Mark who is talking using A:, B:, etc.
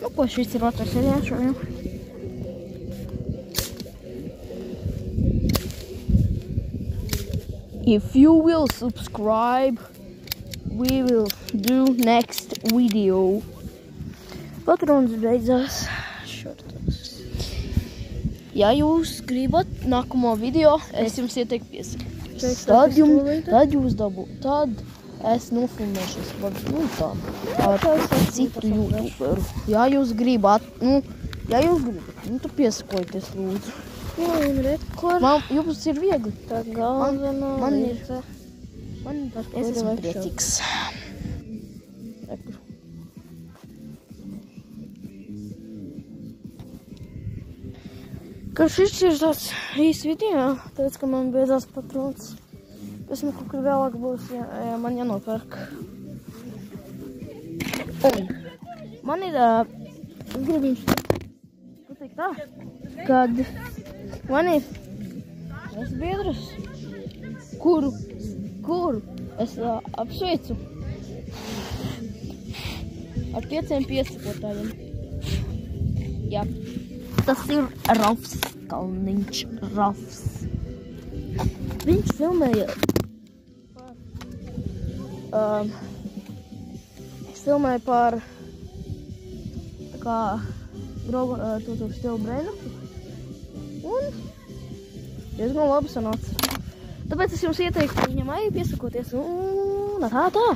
A: Nu, ko šis ir otrs ir jāšojam. If you will subscribe, we will do next video. Patrons beidzās šortos. Ja jūs gribat nākamo video, es jums ieteiktu piesakīt. Tad jūs dabū. Tad es nofilmēšos ar citu YouTuberu. Ja jūs gribat, nu tad piesakojieties lūdzu. Jums ir viegli.
B: Tā galvenā
A: man ir
B: lieta.
A: Es esmu priecīgs. Ka šis ir tāds īs video, tāpēc, ka man beidzās patrons. Pēc man kaut kur vēlāk būs, ja man jānopērk. Un man ir, es gribu jums pateikt tā, kad man ir biedrs, kuru es apsveicu ar 5 piesakotājiem. Jā, tas ir Rafs Kalniņš. Rafs. Viņš filmēja par tā kā to stilu brēnu. Un diezgan labi sanāca. Tāpēc es jums ieteiktu viņam arī piesakoties. Un tā.